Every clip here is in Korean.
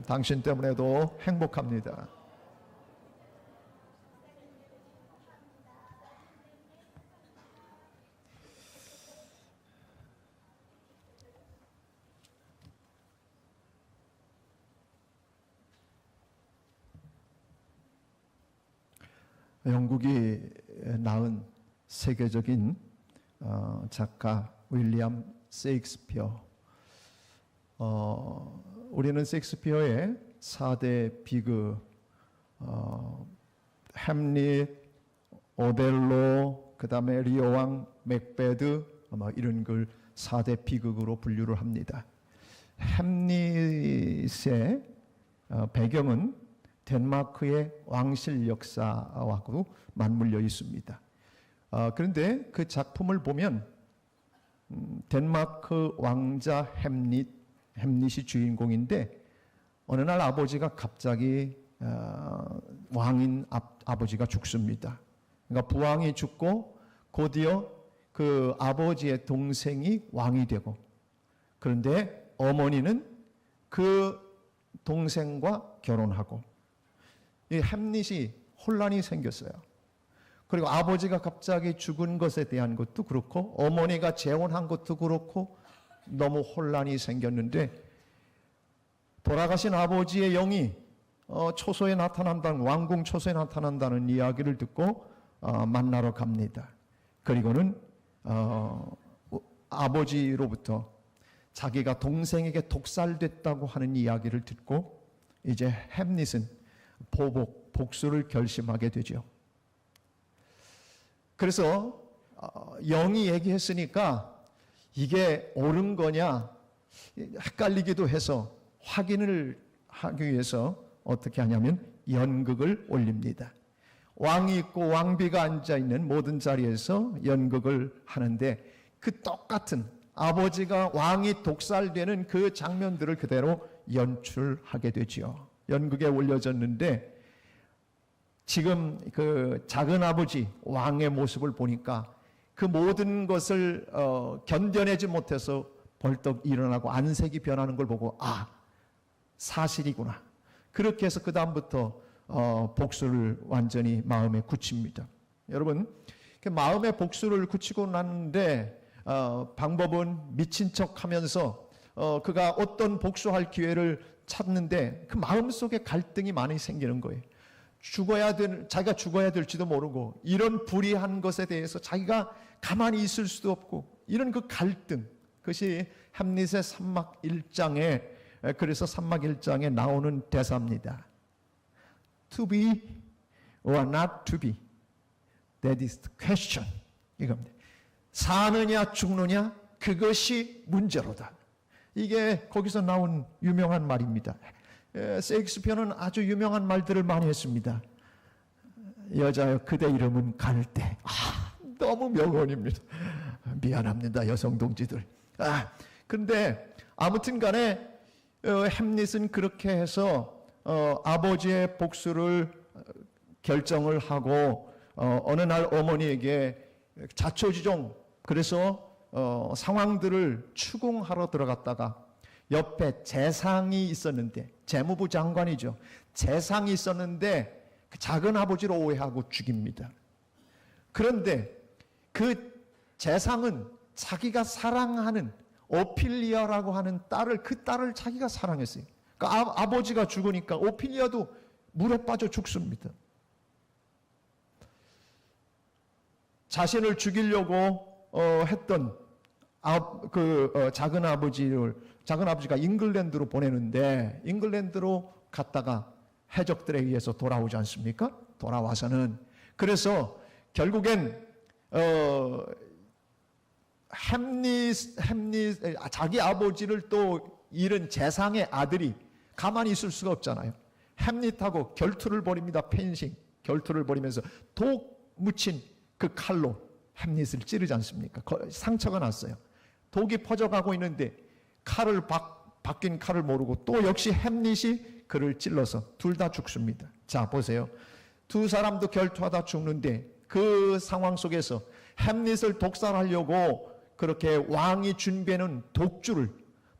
당신 때문에도 행복합니다. 영국이 낳은 세계적인 작가 윌리엄 셰익스피어. 우리는 셰익스피어의 4대 비극, 햄릿, 오델로, 그 다음에 리어왕, 맥베드, 이런 걸 4대 비극으로 분류를 합니다. 햄릿의 배경은 덴마크의 왕실 역사하고 맞물려 있습니다. 그런데 그 작품을 보면 덴마크 왕자 햄릿이 주인공인데 어느 날 아버지가 갑자기 왕인 아버지가 죽습니다. 그러니까 부왕이 죽고 곧이어 그 아버지의 동생이 왕이 되고, 그런데 어머니는 그 동생과 결혼하고, 이 햄릿이 혼란이 생겼어요. 그리고 아버지가 갑자기 죽은 것에 대한 것도 그렇고 어머니가 재혼한 것도 그렇고 너무 혼란이 생겼는데, 돌아가신 아버지의 영이 초소에 나타난다는, 왕궁 초소에 나타난다는 이야기를 듣고 만나러 갑니다. 그리고는 아버지로부터 자기가 동생에게 독살됐다고 하는 이야기를 듣고 이제 햄릿은 복수를 결심하게 되죠. 그래서 영이 얘기했으니까 이게 옳은 거냐 헷갈리기도 해서 확인을 하기 위해서 어떻게 하냐면 연극을 올립니다. 왕이 있고 왕비가 앉아있는 모든 자리에서 연극을 하는데, 그 똑같은 아버지가 왕이 독살되는 그 장면들을 그대로 연출하게 되죠. 연극에 올려졌는데, 지금 그 작은 아버지 왕의 모습을 보니까 그 모든 것을 견뎌내지 못해서 벌떡 일어나고 안색이 변하는 걸 보고, 사실이구나. 그렇게 해서 그 다음부터 복수를 완전히 마음에 굳힙니다. 여러분, 마음에 복수를 굳히고 났는데 방법은 미친 척하면서 그가 어떤 복수할 기회를 찾는데 그 마음속에 갈등이 많이 생기는 거예요. 자기가 죽어야 될지도 모르고, 이런 불의한 것에 대해서 자기가 가만히 있을 수도 없고, 이런 그 갈등, 그것이 햄릿의 3막 1장에, 그래서 3막 1장에 나오는 대사입니다. To be or not to be, that is the question. 이겁니다. 사느냐 죽느냐, 그것이 문제로다. 이게 거기서 나온 유명한 말입니다. 셰익스피어는 아주 유명한 말들을 많이 했습니다. 여자여 그대 이름은 갈대. 너무 명언입니다. 미안합니다, 여성 동지들. 근데 아무튼 간에 햄릿은 그렇게 해서 아버지의 복수를 결정을 하고 어느 날 어머니에게 자초지종, 그래서 상황들을 추궁하러 들어갔다가 옆에 재상이 있었는데, 재무부 장관이죠. 재상이 있었는데 그 작은 아버지로 오해하고 죽입니다. 그런데 그 재상은 자기가 사랑하는 오피리아라고 하는 그 딸을 자기가 사랑했어요. 그러니까 아버지가 죽으니까 오피리아도 물에 빠져 죽습니다. 자신을 죽이려고 했던 작은 아버지가 잉글랜드로 보내는데, 잉글랜드로 갔다가 해적들에 의해서 돌아오지 않습니까? 돌아와서는, 그래서 결국엔 자기 아버지를 또 잃은 재상의 아들이 가만히 있을 수가 없잖아요. 햄릿하고 결투를 벌입니다. 펜싱 결투를 벌이면서 독 묻힌 그 칼로 햄릿을 찌르지 않습니까? 상처가 났어요. 독이 퍼져가고 있는데 바뀐 칼을 모르고 또 역시 햄릿이 그를 찔러서 둘 다 죽습니다. 자, 보세요. 두 사람도 결투하다 죽는데 그 상황 속에서 햄릿을 독살하려고 그렇게 왕이 준비해놓은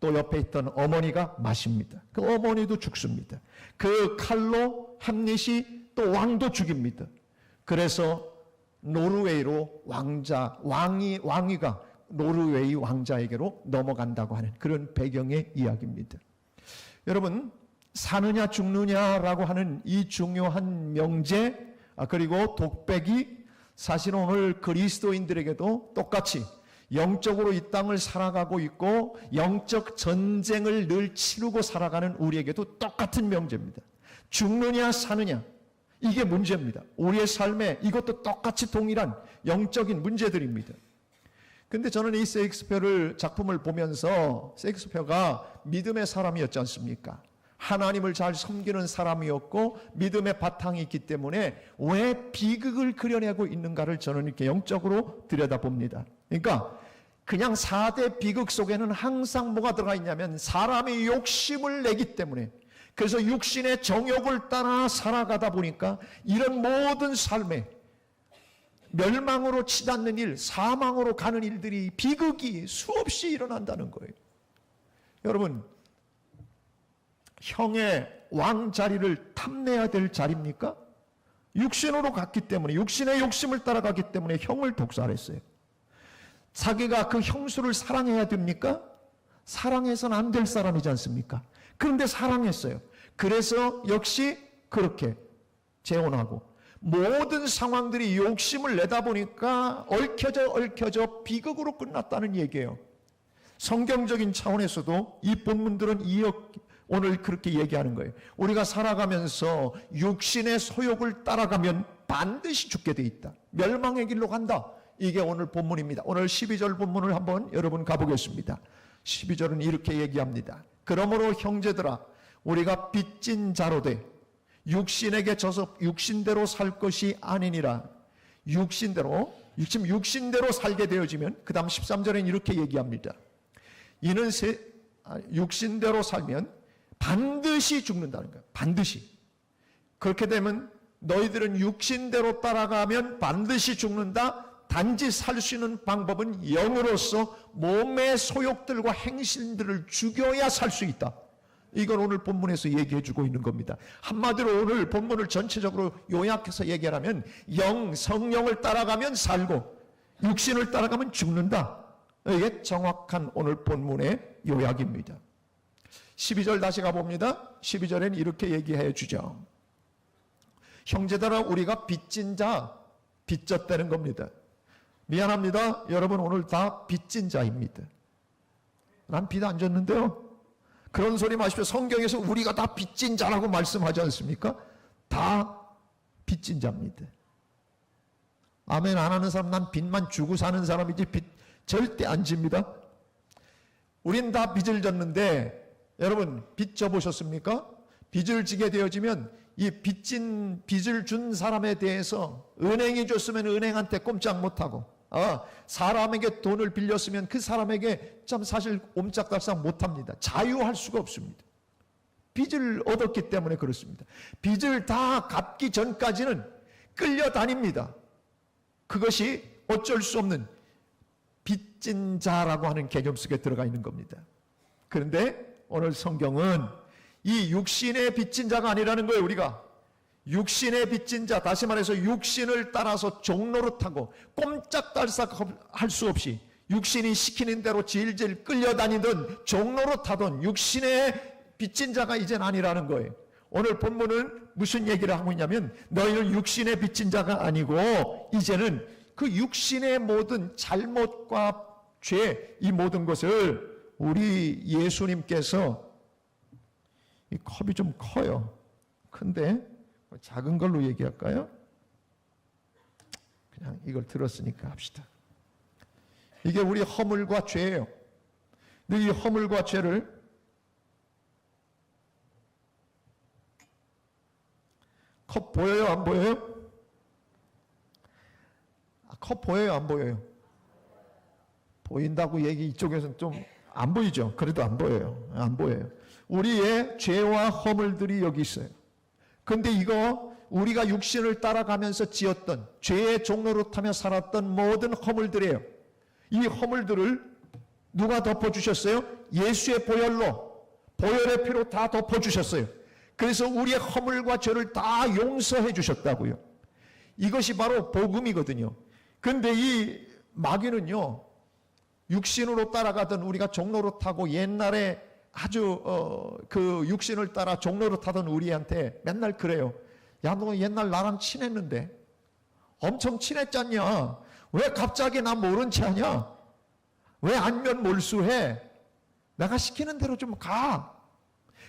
또 옆에 있던 어머니가 마십니다. 그 어머니도 죽습니다. 그 칼로 햄릿이 또 왕도 죽입니다. 그래서 노르웨이로 왕위가 노르웨이 왕자에게로 넘어간다고 하는 그런 배경의 이야기입니다. 여러분, 사느냐 죽느냐라고 하는 이 중요한 명제, 그리고 독백이 사실은 오늘 그리스도인들에게도 똑같이 영적으로 이 땅을 살아가고 있고 영적 전쟁을 늘 치르고 살아가는 우리에게도 똑같은 명제입니다. 죽느냐 사느냐, 이게 문제입니다. 우리의 삶에 이것도 똑같이 동일한 영적인 문제들입니다. 근데 저는 이 셰익스피어를 작품을 보면서, 셰익스피어가 믿음의 사람이었지 않습니까? 하나님을 잘 섬기는 사람이었고 믿음의 바탕이 있기 때문에 왜 비극을 그려내고 있는가를 저는 이렇게 영적으로 들여다봅니다. 그러니까 그냥 4대 비극 속에는 항상 뭐가 들어가 있냐면 사람의 욕심을 내기 때문에, 그래서 육신의 정욕을 따라 살아가다 보니까 이런 모든 삶에 멸망으로 치닫는 일, 사망으로 가는 일들이, 비극이 수없이 일어난다는 거예요. 여러분, 형의 왕 자리를 탐내야 될 자리입니까? 육신으로 갔기 때문에, 육신의 욕심을 따라가기 때문에 형을 독살했어요. 자기가 그 형수를 사랑해야 됩니까? 사랑해서는 안 될 사람이지 않습니까? 그런데 사랑했어요. 그래서 역시 그렇게 재혼하고, 모든 상황들이 욕심을 내다 보니까 얽혀져 비극으로 끝났다는 얘기예요. 성경적인 차원에서도 이 본문들은 오늘 그렇게 얘기하는 거예요. 우리가 살아가면서 육신의 소욕을 따라가면 반드시 죽게 돼 있다. 멸망의 길로 간다. 이게 오늘 본문입니다. 오늘 12절 본문을 한번 여러분 가보겠습니다. 12절은 이렇게 얘기합니다. 그러므로 형제들아, 우리가 빚진 자로 돼 육신에게 져서 육신대로 살 것이 아니니라. 지금 육신대로 살게 되어지면 그 다음 13절엔 이렇게 얘기합니다. 이는 육신대로 살면 반드시 죽는다는 거예요. 반드시. 그렇게 되면 너희들은 육신대로 따라가면 반드시 죽는다. 단지 살 수 있는 방법은 영으로서 몸의 소욕들과 행실들을 죽여야 살 수 있다. 이걸 오늘 본문에서 얘기해 주고 있는 겁니다. 한마디로 오늘 본문을 전체적으로 요약해서 얘기하면 성령을 따라가면 살고 육신을 따라가면 죽는다. 이게 정확한 오늘 본문의 요약입니다. 12절 다시 가봅니다. 12절엔 이렇게 얘기해 주죠. 형제들아, 우리가 빚진 자, 빚졌다는 겁니다. 미안합니다. 여러분, 오늘 다 빚진 자입니다. 난 빚 안 졌는데요. 그런 소리 마십시오. 성경에서 우리가 다 빚진 자라고 말씀하지 않습니까? 다 빚진 자입니다. 아멘 안 하는 사람, 난 빚만 주고 사는 사람이지 빚 절대 안 집니다. 우린 다 빚을 졌는데, 여러분 빚 져보셨습니까? 빚을 지게 되어지면 이 빚을 준 사람에 대해서 은행이 줬으면 은행한테 꼼짝 못하고, 사람에게 돈을 빌렸으면 그 사람에게 참 사실 옴짝달싹 못합니다. 자유할 수가 없습니다. 빚을 얻었기 때문에 그렇습니다. 빚을 다 갚기 전까지는 끌려다닙니다. 그것이 어쩔 수 없는 빚진 자라고 하는 개념 속에 들어가 있는 겁니다. 그런데 오늘 성경은 이 육신의 빚진 자가 아니라는 거예요. 우리가 육신의 빚진 자, 다시 말해서 육신을 따라서 종노릇하고 꼼짝달싹 할 수 없이 육신이 시키는 대로 질질 끌려다니던 종노릇하던 육신의 빚진 자가 이젠 아니라는 거예요. 오늘 본문은 무슨 얘기를 하고 있냐면, 너희는 육신의 빚진 자가 아니고 이제는 그 육신의 모든 잘못과 죄, 이 모든 것을 우리 예수님께서, 이 컵이 좀 커요. 근데 작은 걸로 얘기할까요? 그냥 이걸 들었으니까 합시다. 이게 우리 허물과 죄예요. 근데 이 허물과 죄를 컵 보여요? 안 보여요? 컵 보여요? 안 보여요? 보인다고 얘기 이쪽에서는 좀 안 보이죠? 그래도 안 보여요. 안 보여요. 우리의 죄와 허물들이 여기 있어요. 근데 이거 우리가 육신을 따라가면서 지었던 죄의 종노릇하며 살았던 모든 허물들이에요. 이 허물들을 누가 덮어주셨어요? 예수의 보혈로, 보혈의 피로 다 덮어주셨어요. 그래서 우리의 허물과 죄를 다 용서해 주셨다고요. 이것이 바로 복음이거든요. 근데 이 마귀는요, 육신으로 따라가던, 우리가 종로로 타고 옛날에 아주 그 육신을 따라 종로로 타던 우리한테 맨날 그래요. 야, 너 옛날 나랑 친했는데 엄청 친했잖냐? 왜 갑자기 나 모른 체 하냐? 왜 안면 몰수해? 내가 시키는 대로 좀 가.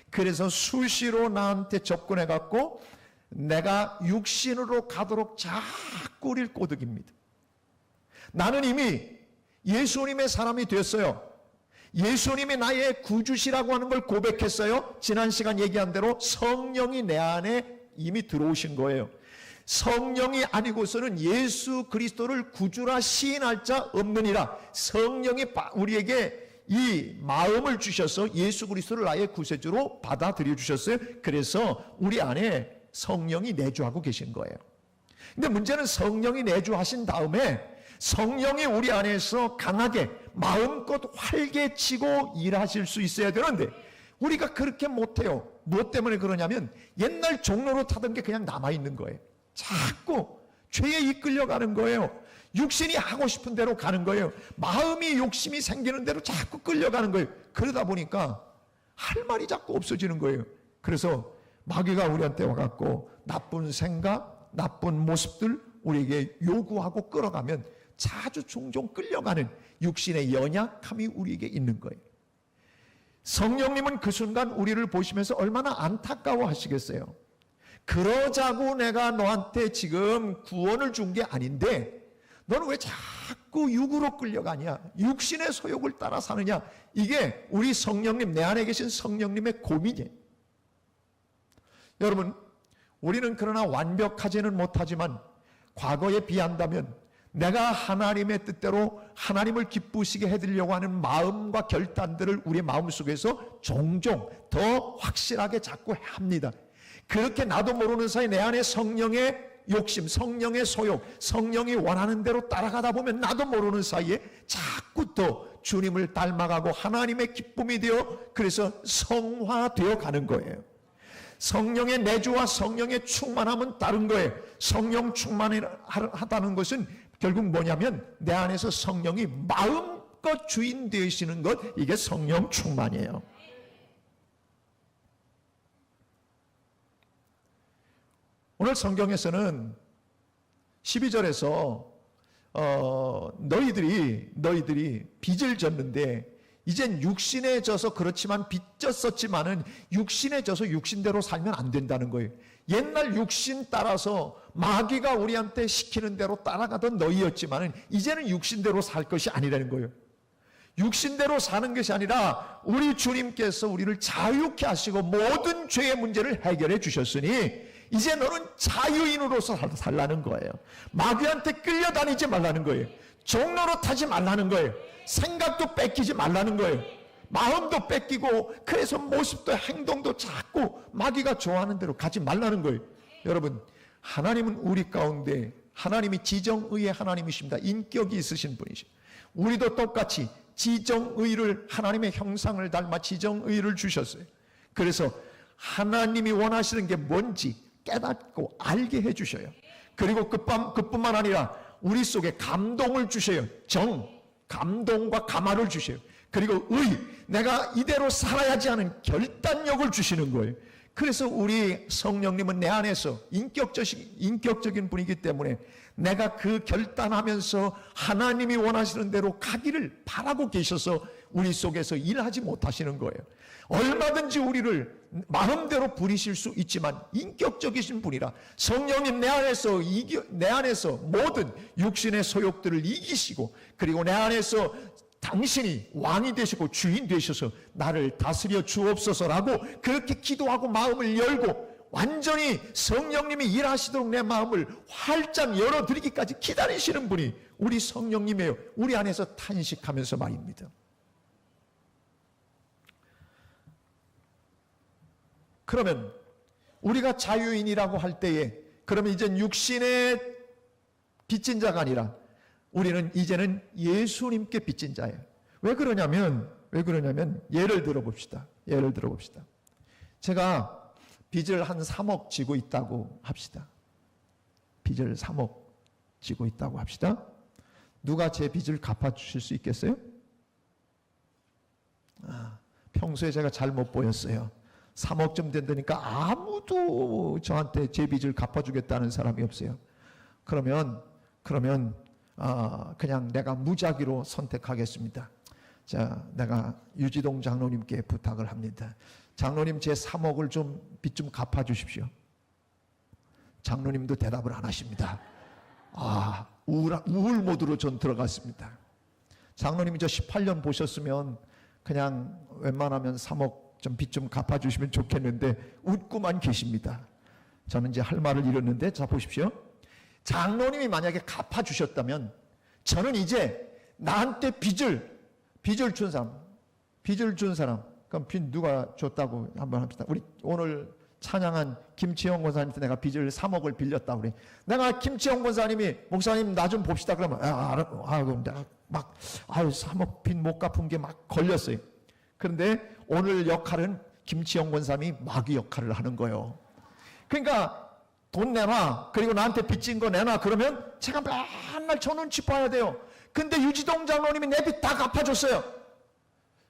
그래서 수시로 나한테 접근해 갖고 내가 육신으로 가도록 자꾸 우리를 꼬드깁니다. 나는 이미 예수님의 사람이 됐어요. 예수님이 나의 구주시라고 하는 걸 고백했어요. 지난 시간 얘기한 대로 성령이 내 안에 이미 들어오신 거예요. 성령이 아니고서는 예수 그리스도를 구주라 시인할 자 없느니라. 성령이 우리에게 이 마음을 주셔서 예수 그리스도를 나의 구세주로 받아들여 주셨어요. 그래서 우리 안에 성령이 내주하고 계신 거예요. 근데 문제는 성령이 내주하신 다음에 성령이 우리 안에서 강하게 마음껏 활개치고 일하실 수 있어야 되는데 우리가 그렇게 못해요. 무엇 때문에 그러냐면 옛날 종로로 타던 게 그냥 남아있는 거예요. 자꾸 죄에 이끌려가는 거예요. 육신이 하고 싶은 대로 가는 거예요. 마음이 욕심이 생기는 대로 자꾸 끌려가는 거예요. 그러다 보니까 할 말이 자꾸 없어지는 거예요. 그래서 마귀가 우리한테 와갖고 나쁜 생각, 나쁜 모습들 우리에게 요구하고 끌어가면 자주 종종 끌려가는 육신의 연약함이 우리에게 있는 거예요. 성령님은 그 순간 우리를 보시면서 얼마나 안타까워 하시겠어요. 그러자고 내가 너한테 지금 구원을 준 게 아닌데 너는 왜 자꾸 육으로 끌려가냐? 육신의 소욕을 따라 사느냐? 이게 우리 성령님, 내 안에 계신 성령님의 고민이에요. 여러분, 우리는 그러나 완벽하지는 못하지만 과거에 비한다면 내가 하나님의 뜻대로 하나님을 기쁘시게 해드리려고 하는 마음과 결단들을 우리 마음속에서 종종 더 확실하게 자꾸 합니다. 그렇게 나도 모르는 사이 내 안에 성령의 욕심, 성령의 소욕, 성령이 원하는 대로 따라가다 보면 나도 모르는 사이에 자꾸 또 주님을 닮아가고 하나님의 기쁨이 되어 그래서 성화되어 가는 거예요. 성령의 내주와 성령의 충만함은 다른 거예요. 성령 충만하다는 것은 결국 뭐냐면 내 안에서 성령이 마음껏 주인 되시는 것, 이게 성령 충만이에요. 오늘 성경에서는 12절에서 너희들이 빚을 졌는데 이젠 육신에 져서 그렇지만 빚졌었지만은 육신에 져서 육신대로 살면 안 된다는 거예요. 옛날 육신 따라서 마귀가 우리한테 시키는 대로 따라가던 너희였지만은 이제는 육신대로 살 것이 아니라는 거예요. 육신대로 사는 것이 아니라 우리 주님께서 우리를 자유케 하시고 모든 죄의 문제를 해결해 주셨으니 이제 너는 자유인으로서 살라는 거예요. 마귀한테 끌려다니지 말라는 거예요. 종로로 타지 말라는 거예요. 생각도 뺏기지 말라는 거예요. 마음도 뺏기고 그래서 모습도 행동도 자꾸 마귀가 좋아하는 대로 가지 말라는 거예요. 여러분, 하나님은 우리 가운데 하나님이 지정의의 하나님이십니다. 인격이 있으신 분이십니다. 우리도 똑같이 지정의를, 하나님의 형상을 닮아 지정의를 주셨어요. 그래서 하나님이 원하시는 게 뭔지 깨닫고 알게 해주셔요. 그리고 그뿐만 아니라 우리 속에 감동을 주셔요. 감동과 감화를 주셔요. 그리고 내가 이대로 살아야지 하는 결단력을 주시는 거예요. 그래서 우리 성령님은 내 안에서 인격적인 분이기 때문에 내가 그 결단하면서 하나님이 원하시는 대로 가기를 바라고 계셔서 우리 속에서 일하지 못하시는 거예요. 얼마든지 우리를 마음대로 부리실 수 있지만 인격적이신 분이라 성령님 내 안에서 모든 육신의 소욕들을 이기시고 그리고 내 안에서 당신이 왕이 되시고 주인 되셔서 나를 다스려 주옵소서라고 그렇게 기도하고 마음을 열고 완전히 성령님이 일하시도록 내 마음을 활짝 열어드리기까지 기다리시는 분이 우리 성령님이에요. 우리 안에서 탄식하면서 말입니다. 그러면 우리가 자유인이라고 할 때에 그러면 이젠 육신의 빚진 자가 아니라 우리는 이제는 예수님께 빚진 자예요. 왜 그러냐면 예를 들어봅시다. 제가 빚을 한 3억 지고 있다고 합시다. 빚을 3억 지고 있다고 합시다. 누가 제 빚을 갚아주실 수 있겠어요? 평소에 제가 잘못 보였어요. 3억쯤 된다니까 아무도 저한테 제 빚을 갚아주겠다는 사람이 없어요. 그러면 그냥 내가 무작위로 선택하겠습니다. 자, 내가 유지동 장로님께 부탁을 합니다. 장로님, 제 3억을 빚 좀 갚아주십시오. 장로님도 대답을 안 하십니다. 우울 모드로 전 들어갔습니다. 장로님이 저 18년 보셨으면 그냥 웬만하면 3억 빚 좀 갚아주시면 좋겠는데 웃고만 계십니다. 저는 이제 할 말을 잃었는데, 자 보십시오. 장로님이 만약에 갚아주셨다면 저는 이제 나한테 빚을 준 사람, 그럼 빚 누가 줬다고 한번 합시다. 우리 오늘 찬양한 김치영 권사님한테 내가 빚을 3억을 빌렸다 그래. 내가 김치영 권사님이 목사님 나 좀 봅시다 그러면 그럼 내가 막 3억 빚 못 갚은 게 막 걸렸어요. 그런데 오늘 역할은 김치영 권사님이 마귀 역할을 하는 거예요. 그러니까 돈 내놔, 그리고 나한테 빚진 거 내놔, 그러면 제가 맨날 저 눈치 봐야 돼요. 근데 유지동 장로님이 내 빚 다 갚아줬어요.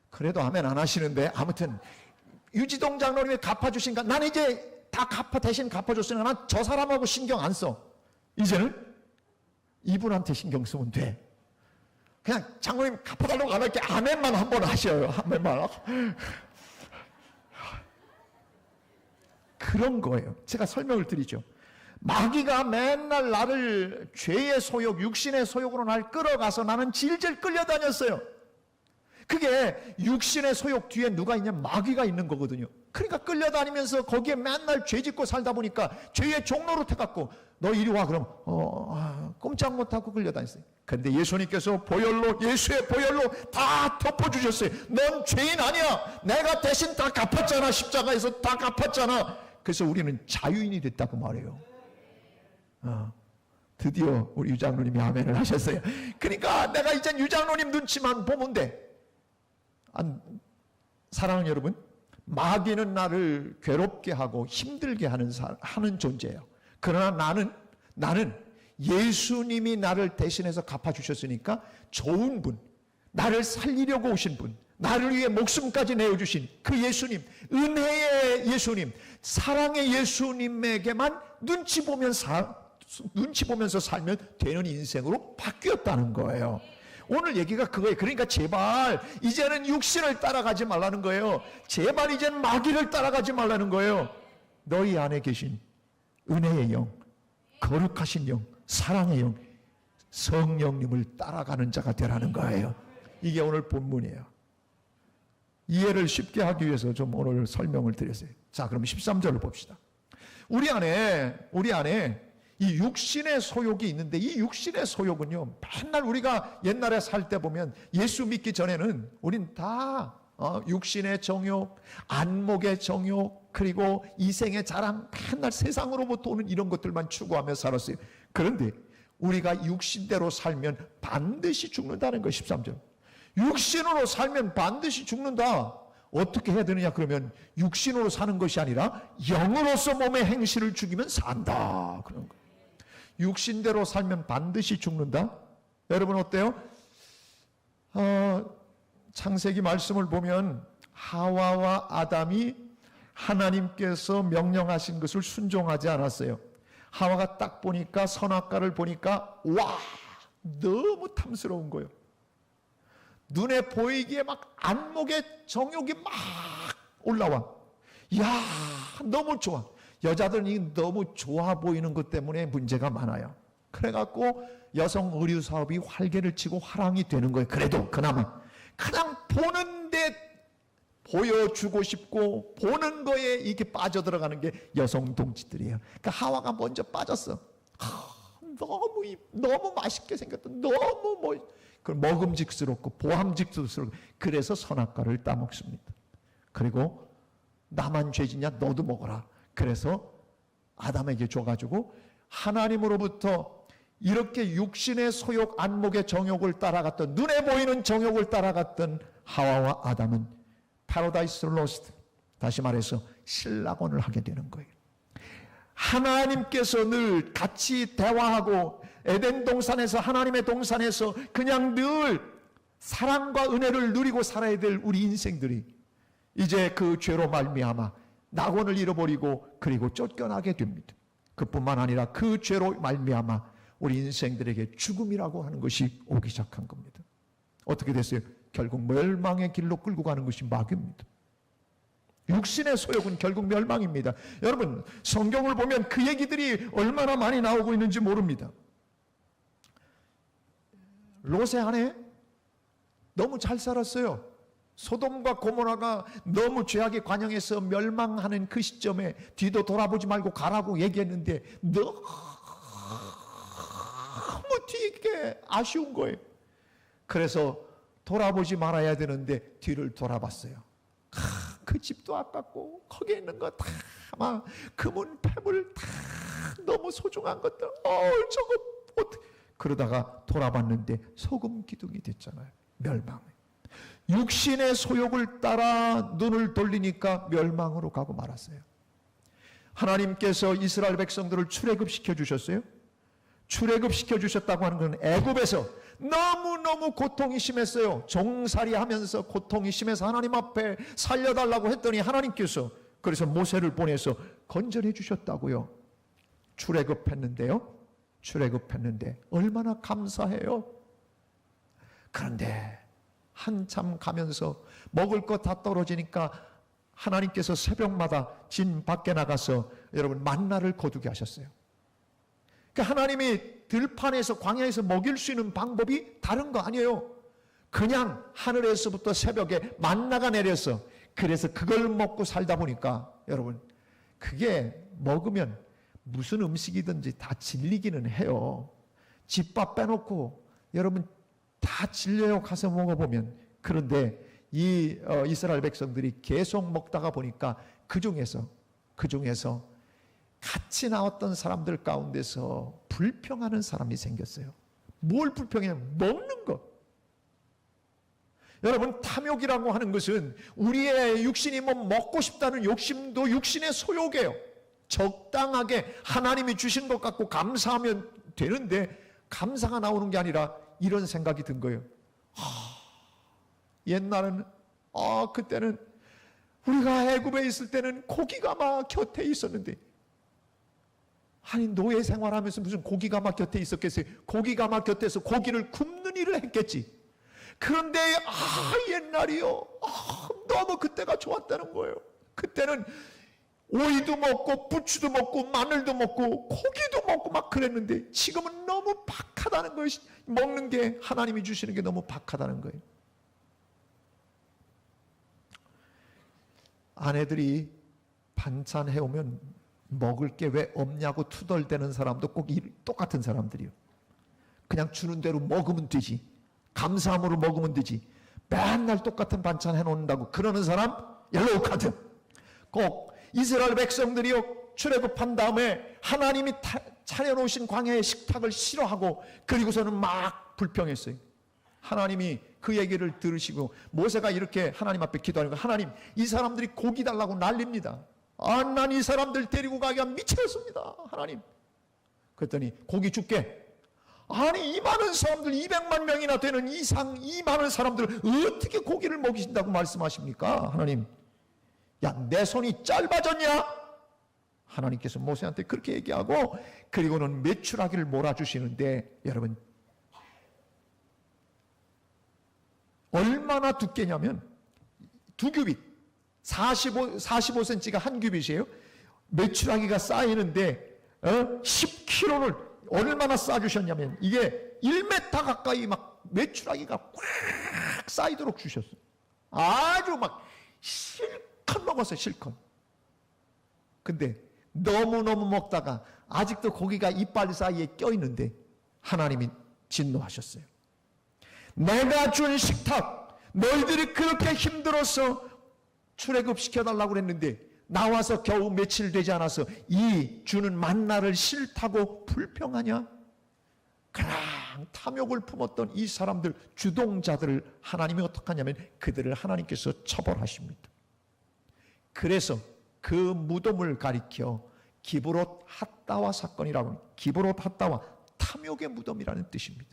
그래도 아멘 안 하시는데, 아무튼 유지동 장로님이 갚아주신가, 난 이제 다 대신 갚아줬으니까 난 저 사람하고 신경 안 써. 이제는 이분한테 신경 쓰면 돼. 그냥 장로님 갚아달라고 안 할게, 아멘만 한번 하셔요. 아멘만. 그런 거예요. 제가 설명을 드리죠. 마귀가 맨날 나를 죄의 소욕, 육신의 소욕으로 날 끌어가서 나는 질질 끌려다녔어요. 그게 육신의 소욕 뒤에 누가 있냐? 마귀가 있는 거거든요. 그러니까 끌려다니면서 거기에 맨날 죄 짓고 살다 보니까 죄의 종로로 태갖고 너 이리 와 그럼 꼼짝 못하고 끌려다녔어요. 그런데 예수님께서 예수의 보혈로 다 덮어주셨어요. 넌 죄인 아니야. 내가 대신 다 갚았잖아. 십자가에서 다 갚았잖아. 그래서 우리는 자유인이 됐다고 말해요. 드디어 우리 유장로님이 아멘을 하셨어요. 그러니까 내가 이제 유장로님 눈치만 보면 돼. 사랑하는 여러분, 마귀는 나를 괴롭게 하고 힘들게 하는 존재예요. 그러나 나는 예수님이 나를 대신해서 갚아주셨으니까 좋은 분, 나를 살리려고 오신 분, 나를 위해 목숨까지 내어주신 그 예수님, 은혜의 예수님, 사랑의 예수님에게만 눈치 보면서 살면 되는 인생으로 바뀌었다는 거예요. 오늘 얘기가 그거예요. 그러니까 제발 이제는 육신을 따라가지 말라는 거예요. 제발 이제는 마귀를 따라가지 말라는 거예요. 너희 안에 계신 은혜의 영, 거룩하신 영, 사랑의 영, 성령님을 따라가는 자가 되라는 거예요. 이게 오늘 본문이에요. 이해를 쉽게 하기 위해서 좀 오늘 설명을 드렸어요. 자, 그럼 13절을 봅시다. 우리 안에 이 육신의 소욕이 있는데, 이 육신의 소욕은요, 맨날 우리가 옛날에 살 때 보면 예수 믿기 전에는 우린 다 육신의 정욕, 안목의 정욕, 그리고 이생의 자랑, 맨날 세상으로부터 오는 이런 것들만 추구하며 살았어요. 그런데 우리가 육신대로 살면 반드시 죽는다는 거예요. 13절. 육신으로 살면 반드시 죽는다. 어떻게 해야 되느냐? 그러면 육신으로 사는 것이 아니라 영으로서 몸의 행실을 죽이면 산다. 그런 거예요. 육신대로 살면 반드시 죽는다. 여러분 어때요? 창세기 말씀을 보면 하와와 아담이 하나님께서 명령하신 것을 순종하지 않았어요. 하와가 딱 보니까 선악과를 보니까 와, 너무 탐스러운 거예요. 눈에 보이기에 막 안목의 정욕이 막 올라와. 이야, 너무 좋아. 여자들이 너무 좋아 보이는 것 때문에 문제가 많아요. 그래갖고 여성 의류 사업이 활개를 치고 화랑이 되는 거예요. 그래도 그나마 그냥 보는데 보여주고 싶고 보는 거에 이렇게 빠져들어가는 게 여성 동지들이에요. 그러니까 하와가 먼저 빠졌어. 너무 맛있게 생겼다. 너무 먹음직스럽고 보함직스럽고, 그래서 선악과를 따먹습니다. 그리고 나만 죄지냐? 너도 먹어라. 그래서 아담에게 줘가지고 하나님으로부터 이렇게 육신의 소욕, 안목의 정욕을 따라갔던, 눈에 보이는 정욕을 따라갔던 하와와 아담은 파라다이스 로스트, 다시 말해서 신락원을 하게 되는 거예요. 하나님께서 늘 같이 대화하고 에덴 동산에서, 하나님의 동산에서 그냥 늘 사랑과 은혜를 누리고 살아야 될 우리 인생들이 이제 그 죄로 말미암아 낙원을 잃어버리고 그리고 쫓겨나게 됩니다. 그뿐만 아니라 그 죄로 말미암아 우리 인생들에게 죽음이라고 하는 것이 오기 시작한 겁니다. 어떻게 됐어요? 결국 멸망의 길로 끌고 가는 것이 마귀입니다. 육신의 소욕은 결국 멸망입니다. 여러분, 성경을 보면 그 얘기들이 얼마나 많이 나오고 있는지 모릅니다. 롯의 아내 너무 잘 살았어요. 소돔과 고모라가 너무 죄악에 관영해서 멸망하는 그 시점에 뒤도 돌아보지 말고 가라고 얘기했는데 너무 되게 아쉬운 거예요. 그래서 돌아보지 말아야 되는데 뒤를 돌아봤어요. 그 집도 아깝고 거기에 있는 거 다 막 금은 패물 다 너무 소중한 것들 저거 어떻게, 그러다가 돌아봤는데 소금 기둥이 됐잖아요. 멸망. 육신의 소욕을 따라 눈을 돌리니까 멸망으로 가고 말았어요. 하나님께서 이스라엘 백성들을 출애굽시켜 주셨어요. 출애굽시켜 주셨다고 하는 건 애굽에서 너무너무 고통이 심했어요. 종살이 하면서 고통이 심해서 하나님 앞에 살려달라고 했더니 하나님께서 그래서 모세를 보내서 건져내 주셨다고요. 출애굽했는데요. 출애굽했는데 얼마나 감사해요. 그런데 한참 가면서 먹을 것 다 떨어지니까 하나님께서 새벽마다 진 밖에 나가서 여러분 만나를 거두게 하셨어요. 그러니까 하나님이 들판에서 광야에서 먹일 수 있는 방법이 다른 거 아니에요. 그냥 하늘에서부터 새벽에 만나가 내려서 그래서 그걸 먹고 살다 보니까 여러분 그게 먹으면 무슨 음식이든지 다 질리기는 해요. 집밥 빼놓고 여러분 다 질려요. 가서 먹어보면. 그런데 이 이스라엘 백성들이 계속 먹다가 보니까 그 중에서 같이 나왔던 사람들 가운데서 불평하는 사람이 생겼어요. 뭘 불평해요? 먹는 것. 여러분 탐욕이라고 하는 것은 우리의 육신이 뭐 먹고 싶다는 욕심도 육신의 소욕이에요. 적당하게 하나님이 주신 것 갖고 감사하면 되는데 감사가 나오는 게 아니라 이런 생각이 든 거예요. 옛날에는 그때는 우리가 애굽에 있을 때는 고기가 막 곁에 있었는데 아니 노예 생활하면서 무슨 고기가 막 곁에 있었겠어요. 고기가 막 곁에서 고기를 굽는 일을 했겠지. 그런데 옛날이요 너무 그때가 좋았다는 거예요. 그때는 오이도 먹고 부추도 먹고 마늘도 먹고 고기도 먹고 막 그랬는데 지금은 너무 박하다는 거예요. 먹는 게 하나님이 주시는 게 너무 박하다는 거예요. 아내들이 반찬 해오면 먹을 게 왜 없냐고 투덜대는 사람도 꼭 똑같은 사람들이요. 그냥 주는 대로 먹으면 되지. 감사함으로 먹으면 되지. 맨날 똑같은 반찬 해놓는다고 그러는 사람 옐로우 카드. 꼭 이스라엘 백성들이요 출애굽한 다음에 하나님이 차려놓으신 광야의 식탁을 싫어하고 그리고서는 막 불평했어요. 하나님이 그 얘기를 들으시고 모세가 이렇게 하나님 앞에 기도하니까 하나님 이 사람들이 고기 달라고 난립니다. 난 이 사람들 데리고 가기가 미쳤습니다. 하나님. 그랬더니 고기 줄게. 아니 이 많은 사람들 200만 명이나 되는 이 많은 사람들을 어떻게 고기를 먹이신다고 말씀하십니까? 하나님. 야, 내 손이 짧아졌냐? 하나님께서 모세한테 그렇게 얘기하고 그리고는 메추라기를 몰아주시는데 여러분 얼마나 두께냐면 2규빗 45cm가 한 규빗이에요. 메추라기가 쌓이는데 10kg를 얼마나 쌓아주셨냐면 이게 1m 가까이 막 메추라기가 꽉 쌓이도록 주셨어요. 아주 막 실컷 먹었어요. 실컷. 근데 너무너무 먹다가 아직도 고기가 이빨 사이에 껴있는데 하나님이 진노하셨어요. 내가 준 식탁 너희들이 그렇게 힘들어서 출애굽시켜달라고 그랬는데 나와서 겨우 며칠 되지 않아서 이 주는 만나를 싫다고 불평하냐? 그냥 탐욕을 품었던 이 사람들, 주동자들을 하나님이 어떻게 하냐면 그들을 하나님께서 처벌하십니다. 그래서 그 무덤을 가리켜 기브롯 핫다와 사건이라고 합니다. 기브롯 핫다와 탐욕의 무덤이라는 뜻입니다.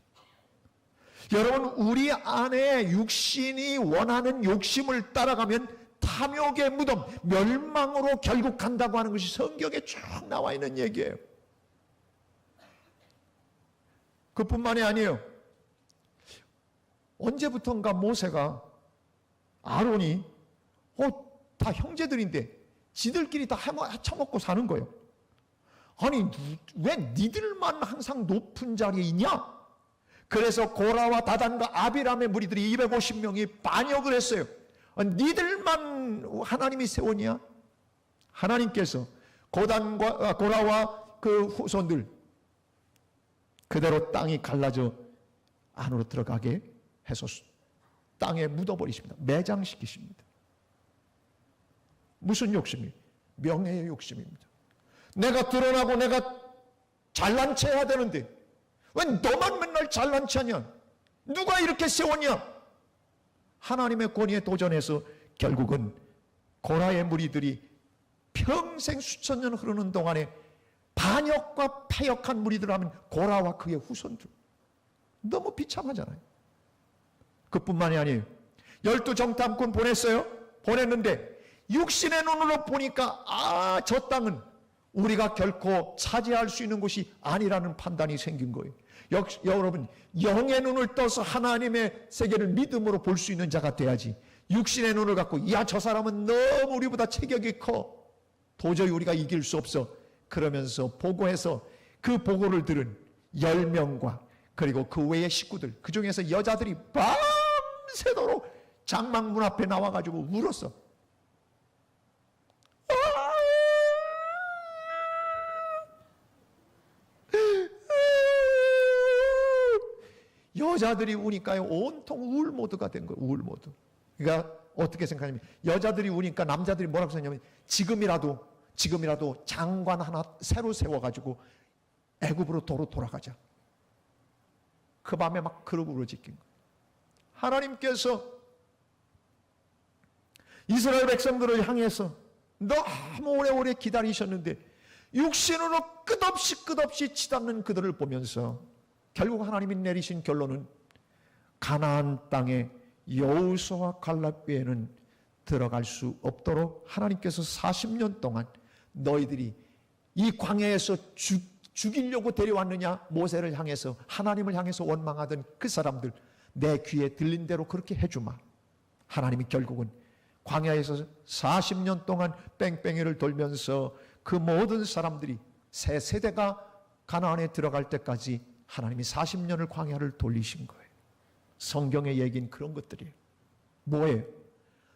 여러분, 우리 안에 육신이 원하는 욕심을 따라가면 탐욕의 무덤, 멸망으로 결국 간다고 하는 것이 성경에 쭉 나와 있는 얘기예요. 그뿐만이 아니에요. 언제부턴가 모세가, 아론이 다 형제들인데 지들끼리 다 헤쳐먹고 사는 거예요. 아니, 왜 니들만 항상 높은 자리에 있냐? 그래서 고라와 다단과 아비람의 무리들이 250명이 반역을 했어요. 니들만 하나님이 세우냐? 하나님께서 고라와 그 후손들 그대로 땅이 갈라져 안으로 들어가게 해서 땅에 묻어버리십니다. 매장시키십니다. 무슨 욕심이? 명예의 욕심입니다. 내가 드러나고 내가 잘난 체 해야 되는데 왜 너만 맨날 잘난 체 하냐? 누가 이렇게 세웠냐? 하나님의 권위에 도전해서 결국은 고라의 무리들이 평생 수천 년 흐르는 동안에 반역과 패역한 무리들 하면 고라와 그의 후손들, 너무 비참하잖아요. 그뿐만이 아니에요. 12정탐꾼 보냈어요. 보냈는데 육신의 눈으로 보니까 저 땅은 우리가 결코 차지할 수 있는 곳이 아니라는 판단이 생긴 거예요. 여러분, 영의 눈을 떠서 하나님의 세계를 믿음으로 볼 수 있는 자가 돼야지, 육신의 눈을 갖고 저 사람은 너무 우리보다 체격이 커, 도저히 우리가 이길 수 없어, 그러면서 보고해서 그 보고를 들은 10명과 그리고 그 외의 식구들, 그 중에서 여자들이 밤새도록 장막문 앞에 나와가지고 울었어. 여자들이 우니까요, 온통 우울모드가 된 거예요. 우울모드. 그러니까 어떻게 생각하냐면, 여자들이 우니까 남자들이 뭐라고 생각하냐면, 지금이라도 장관 하나 새로 세워가지고 애굽으로 돌아가자. 그 밤에 막 그러고 울어짓긴 거예요. 하나님께서 이스라엘 백성들을 향해서 너무 오래오래 기다리셨는데 육신으로 끝없이 치닫는 그들을 보면서 결국 하나님이 내리신 결론은 가나안 땅에 여호수아와 갈렙 외에는 들어갈 수 없도록 하나님께서 40년 동안 너희들이 이 광야에서 죽이려고 데려왔느냐, 모세를 향해서, 하나님을 향해서 원망하던 그 사람들, 내 귀에 들린 대로 그렇게 해주마. 하나님이 결국은 광야에서 40년 동안 뺑뺑이를 돌면서 그 모든 사람들이 새 세대가 가나안에 들어갈 때까지 하나님이 40년을 광야를 돌리신 거예요. 성경의 얘기는 그런 것들이에요. 뭐예요?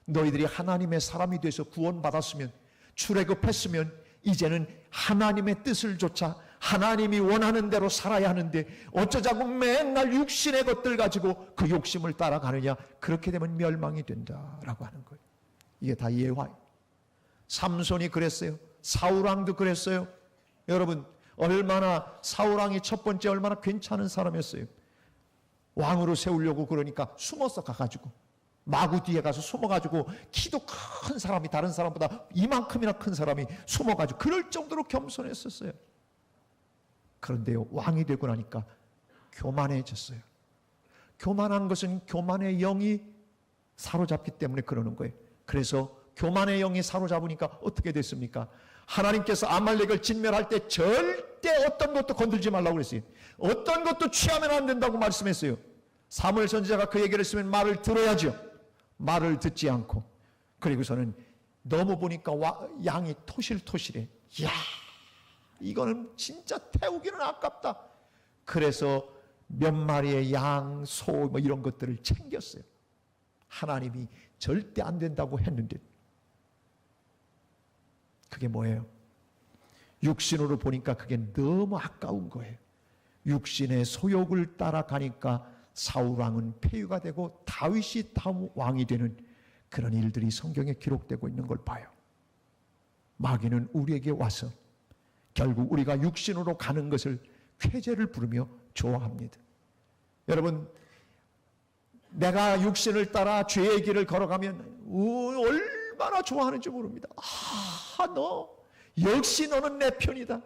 너희들이 하나님의 사람이 돼서 구원받았으면, 출애굽했으면 이제는 하나님의 뜻을 좇아 하나님이 원하는 대로 살아야 하는데 어쩌자고 맨날 육신의 것들 가지고 그 욕심을 따라가느냐? 그렇게 되면 멸망이 된다라고 하는 거예요. 이게 다 예화예요. 삼손이 그랬어요. 사울왕도 그랬어요. 여러분, 얼마나 사울왕이 첫 번째 얼마나 괜찮은 사람이었어요. 왕으로 세우려고 그러니까 숨어서 가가지고, 마구 뒤에 가서 숨어가지고, 키도 큰 사람이, 다른 사람보다 이만큼이나 큰 사람이 숨어가지고 그럴 정도로 겸손했었어요. 그런데요, 왕이 되고 나니까 교만해졌어요. 교만한 것은 교만의 영이 사로잡기 때문에 그러는 거예요. 그래서 교만의 영이 사로잡으니까 어떻게 됐습니까? 하나님께서 아말렉을 진멸할 때 절대 어떤 것도 건들지 말라고 그랬어요. 어떤 것도 취하면 안 된다고 말씀했어요. 사무엘 선지자가 그 얘기를 했으면 말을 들어야죠. 말을 듣지 않고, 그리고서는 너무 보니까 양이 토실토실해. 이야, 이거는 진짜 태우기는 아깝다. 그래서 몇 마리의 양, 소 뭐 이런 것들을 챙겼어요. 하나님이 절대 안 된다고 했는데, 그게 뭐예요? 육신으로 보니까 그게 너무 아까운 거예요. 육신의 소욕을 따라가니까 사울왕은 폐위가 되고 다윗이 다음 왕이 되는 그런 일들이 성경에 기록되고 있는 걸 봐요. 마귀는 우리에게 와서 결국 우리가 육신으로 가는 것을 쾌재를 부르며 좋아합니다. 여러분, 내가 육신을 따라 죄의 길을 걸어가면 얼마나 좋아하는지 모릅니다. 너 역시 너는 내 편이다.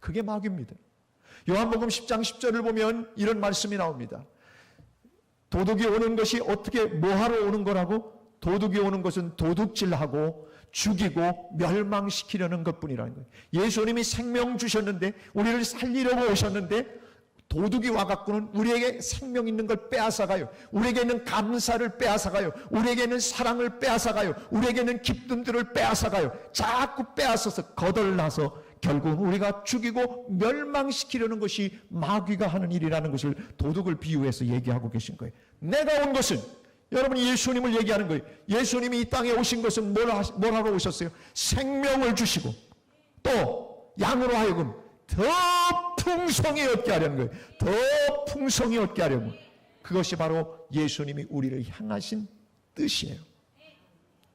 그게 마귀입니다. 요한복음 10장 10절을 보면 이런 말씀이 나옵니다. 도둑이 오는 것이 어떻게 뭐하러 오는 거라고? 도둑이 오는 것은 도둑질하고 죽이고 멸망시키려는 것뿐이라는 거예요. 예수님이 생명 주셨는데, 우리를 살리려고 오셨는데 도둑이 와갖고는 우리에게 생명 있는 걸 빼앗아가요. 우리에게 있는 감사를 빼앗아가요. 우리에게 있는 사랑을 빼앗아가요. 우리에게 있는 기쁨들을 빼앗아가요. 자꾸 빼앗아서 거덜나서 결국 우리가 죽이고 멸망시키려는 것이 마귀가 하는 일이라는 것을 도둑을 비유해서 얘기하고 계신 거예요. 내가 온 것은, 여러분이 예수님을 얘기하는 거예요. 예수님이 이 땅에 오신 것은 뭘 하러 오셨어요? 생명을 주시고 또 양으로 하여금 더 풍성히 얻게 하려는 거예요. 더 풍성히 얻게 하려는, 그것이 바로 예수님이 우리를 향하신 뜻이에요.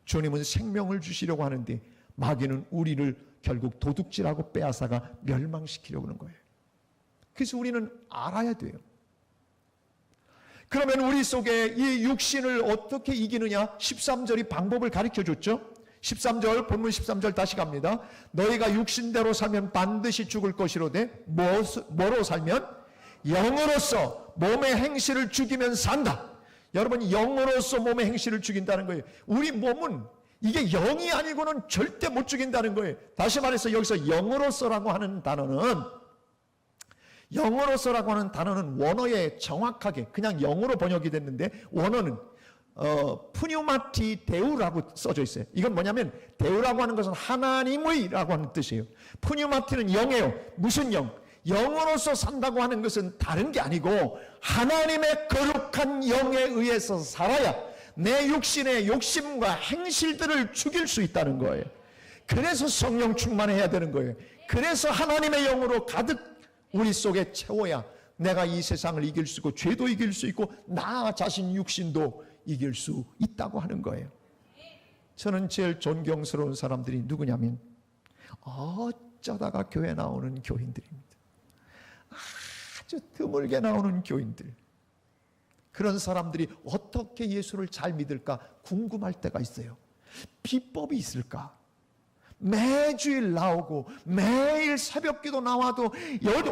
주님은 생명을 주시려고 하는데 마귀는 우리를 결국 도둑질하고 빼앗아가 멸망시키려고 하는 거예요. 그래서 우리는 알아야 돼요. 그러면 우리 속에 이 육신을 어떻게 이기느냐? 13절이 방법을 가르쳐 줬죠. 13절, 본문 13절 다시 갑니다. 너희가 육신대로 살면 반드시 죽을 것이로되 뭐로 살면? 영으로서 몸의 행실을 죽이면 산다. 여러분, 영으로서 몸의 행실을 죽인다는 거예요. 우리 몸은 이게 영이 아니고는 절대 못 죽인다는 거예요. 다시 말해서 여기서 영으로서라고 하는 단어는, 영으로서라고 하는 단어는 원어에 정확하게 그냥 영으로 번역이 됐는데, 원어는 푸뉴마티 데우라고 써져 있어요. 이건 뭐냐면, 데우라고 하는 것은 하나님의라고 하는 뜻이에요. 푸뉴마티는 영이에요. 무슨 영? 영으로서 산다고 하는 것은 다른 게 아니고 하나님의 거룩한 영에 의해서 살아야 내 육신의 욕심과 행실들을 죽일 수 있다는 거예요. 그래서 성령 충만해야 되는 거예요. 그래서 하나님의 영으로 가득 우리 속에 채워야 내가 이 세상을 이길 수 있고 죄도 이길 수 있고 나 자신 육신도 이길 수 있다고 하는 거예요. 저는 제일 존경스러운 사람들이 누구냐면 어쩌다가 교회 나오는 교인들입니다. 아주 드물게 나오는 교인들. 그런 사람들이 어떻게 예수를 잘 믿을까 궁금할 때가 있어요. 비법이 있을까? 매주일 나오고 매일 새벽기도 나와도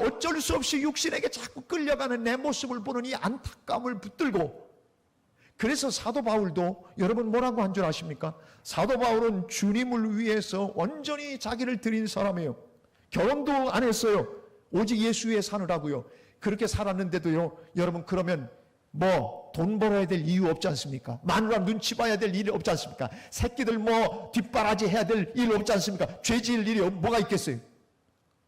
어쩔 수 없이 육신에게 자꾸 끌려가는 내 모습을 보는 이 안타까움을 붙들고, 그래서 사도 바울도 여러분 뭐라고 한 줄 아십니까? 사도 바울은 주님을 위해서 온전히 자기를 드린 사람이에요. 결혼도 안 했어요. 오직 예수 위에 사느라고요. 그렇게 살았는데도요, 여러분 그러면 뭐 돈 벌어야 될 이유 없지 않습니까? 마누라 눈치 봐야 될 일이 없지 않습니까? 새끼들 뭐 뒷바라지 해야 될 일 없지 않습니까? 죄 지을 일이 뭐가 있겠어요?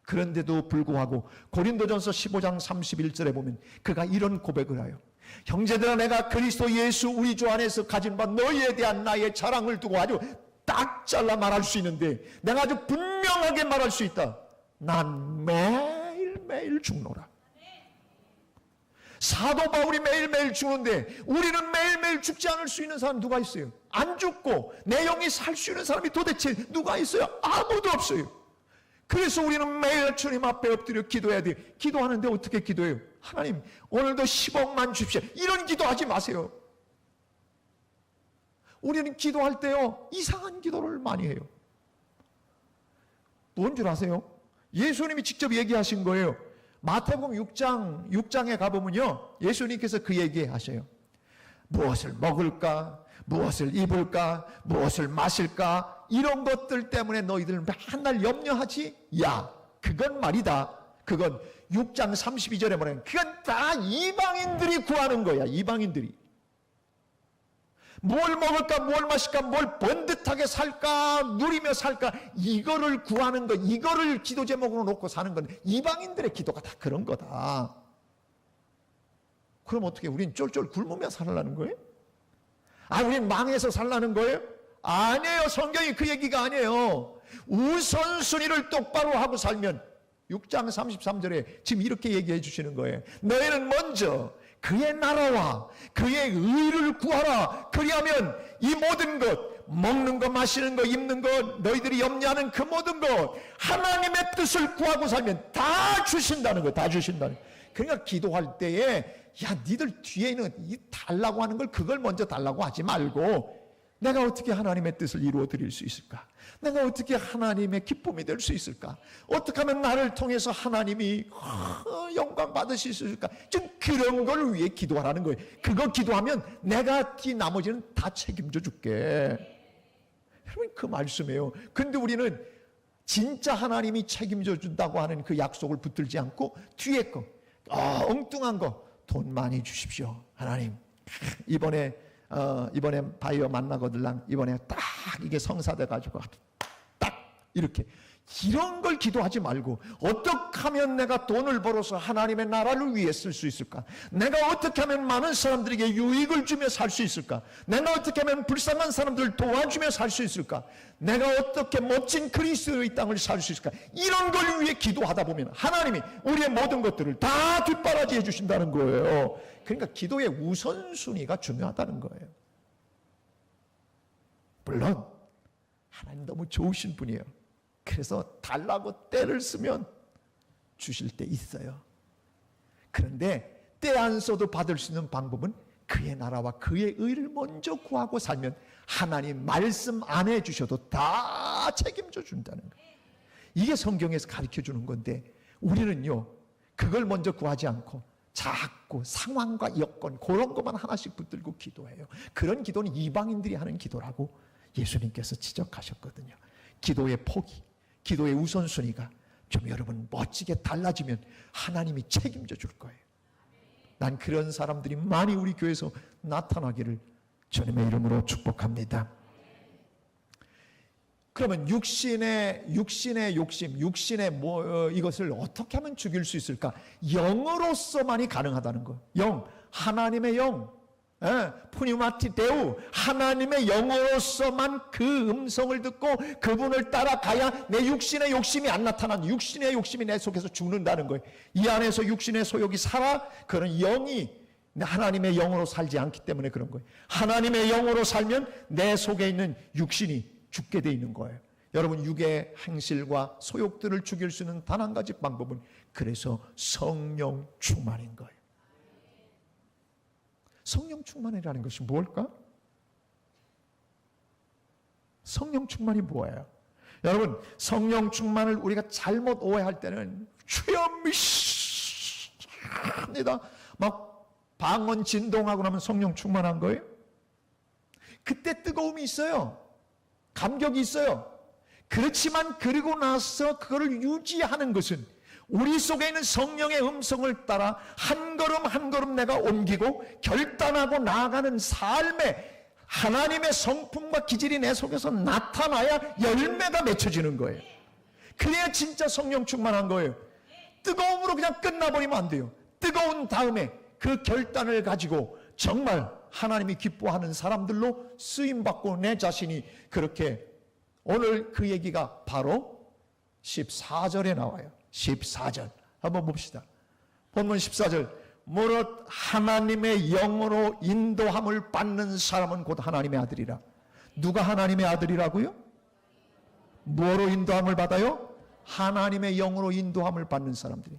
그런데도 불구하고 고린도전서 15장 31절에 보면 그가 이런 고백을 해요. 형제들아, 내가 그리스도 예수 우리 주 안에서 가진 바 너희에 대한 나의 자랑을 두고 아주 딱 잘라 말할 수 있는데, 내가 아주 분명하게 말할 수 있다. 난 매일매일 죽노라. 사도 바울이 매일매일 죽는데 우리는 매일매일 죽지 않을 수 있는 사람 누가 있어요? 안 죽고 내 영이 살 수 있는 사람이 도대체 누가 있어요? 아무도 없어요. 그래서 우리는 매일 주님 앞에 엎드려 기도해야 돼요. 기도하는데 어떻게 기도해요? 하나님 오늘도 10억만 주십시오. 이런 기도하지 마세요. 우리는 기도할 때요, 이상한 기도를 많이 해요. 뭔 줄 아세요? 예수님이 직접 얘기하신 거예요. 마태복음 6장에 가보면요, 예수님께서 그 얘기 하셔요. 무엇을 먹을까? 무엇을 입을까? 무엇을 마실까? 이런 것들 때문에 너희들 맨날 염려하지? 야, 그건 말이다. 그건 6장 32절에 뭐냐면 그건 다 이방인들이 구하는 거야. 이방인들이. 뭘 먹을까, 뭘 마실까, 뭘 번듯하게 살까, 누리며 살까, 이거를 구하는 거, 이거를 기도 제목으로 놓고 사는 건 이방인들의 기도가 다 그런 거다. 그럼 어떻게 우린 쫄쫄 굶으며 살라는 거예요? 우린 망해서 살라는 거예요? 아니에요. 성경이 그 얘기가 아니에요. 우선순위를 똑바로 하고 살면 6장 33절에 지금 이렇게 얘기해 주시는 거예요. 너희는 먼저 그의 나라와 그의 의를 구하라. 그리하면 이 모든 것, 먹는 거, 마시는 거, 입는 거, 너희들이 염려하는 그 모든 것, 하나님의 뜻을 구하고 살면 다 주신다는 거예요. 다 주신다는 거예요. 그러니까 기도할 때에 야, 니들 뒤에 있는 이 달라고 하는 걸 그걸 먼저 달라고 하지 말고 내가 어떻게 하나님의 뜻을 이루어 드릴 수 있을까? 내가 어떻게 하나님의 기쁨이 될 수 있을까? 어떻게 하면 나를 통해서 하나님이 영광 받으실 수 있을까? 좀 그런 걸 위해 기도하라는 거예요. 그거 기도하면 내가 이 나머지는 다 책임져 줄게. 여러분, 그 말씀이에요. 근데 우리는 진짜 하나님이 책임져 준다고 하는 그 약속을 붙들지 않고 뒤에 거, 엉뚱한 거, 돈 많이 주십시오. 하나님, 이번에 바이오 만나거들랑 이번에 딱 이게 성사돼 가지고 딱 이렇게 이런 걸 기도하지 말고 어떻게 하면 내가 돈을 벌어서 하나님의 나라를 위해 쓸 수 있을까? 내가 어떻게 하면 많은 사람들에게 유익을 주며 살 수 있을까? 내가 어떻게 하면 불쌍한 사람들을 도와주며 살 수 있을까? 내가 어떻게 멋진 그리스도의 땅을 살 수 있을까? 이런 걸 위해 기도하다 보면 하나님이 우리의 모든 것들을 다 뒷바라지해 주신다는 거예요. 그러니까 기도의 우선순위가 중요하다는 거예요. 물론 하나님 너무 좋으신 분이에요. 그래서 달라고 때를 쓰면 주실 때 있어요. 그런데 때 안 써도 받을 수 있는 방법은 그의 나라와 그의 의를 먼저 구하고 살면 하나님 말씀 안 해주셔도 다 책임져 준다는 거예요. 이게 성경에서 가르쳐 주는 건데 우리는요 그걸 먼저 구하지 않고 자꾸 상황과 여건 그런 것만 하나씩 붙들고 기도해요. 그런 기도는 이방인들이 하는 기도라고 예수님께서 지적하셨거든요. 기도의 포기, 기도의 우선순위가 좀 여러분 멋지게 달라지면 하나님이 책임져 줄 거예요. 난 그런 사람들이 많이 우리 교회에서 나타나기를 주님의 이름으로 축복합니다. 그러면 육신의 욕심, 이것을 어떻게 하면 죽일 수 있을까? 영으로서만이 가능하다는 거예요. 영, 하나님의 영, 푸니마티 데우, 하나님의 영으로서만 그 음성을 듣고 그분을 따라가야 내 육신의 욕심이 안 나타난 육신의 욕심이 내 속에서 죽는다는 거예요. 이 안에서 육신의 소욕이 살아 그런 영이 하나님의 영으로 살지 않기 때문에 그런 거예요. 하나님의 영으로 살면 내 속에 있는 육신이 죽게 돼 있는 거예요. 여러분, 육의 행실과 소욕들을 죽일 수 있는 단 한 가지 방법은 그래서 성령 충만인 거예요. 성령 충만이라는 것이 뭘까? 성령 충만이 뭐예요? 여러분, 성령 충만을 우리가 잘못 오해할 때는 주여 미시합니다. 막 방언 진동하고 나면 성령 충만한 거예요? 그때 뜨거움이 있어요. 감격이 있어요. 그렇지만 그리고 나서 그거를 유지하는 것은 우리 속에 있는 성령의 음성을 따라 한 걸음 한 걸음 내가 옮기고 결단하고 나아가는 삶에 하나님의 성품과 기질이 내 속에서 나타나야 열매가 맺혀지는 거예요. 그래야 진짜 성령 충만한 거예요. 뜨거움으로 그냥 끝나버리면 안 돼요. 뜨거운 다음에 그 결단을 가지고 정말 하나님이 기뻐하는 사람들로 쓰임받고 내 자신이 그렇게 오늘 그 얘기가 바로 14절에 나와요. 14절 한번 봅시다. 본문 14절 무릇 하나님의 영으로 인도함을 받는 사람은 곧 하나님의 아들이라. 누가 하나님의 아들이라고요? 뭐로 인도함을 받아요? 하나님의 영으로 인도함을 받는 사람들이.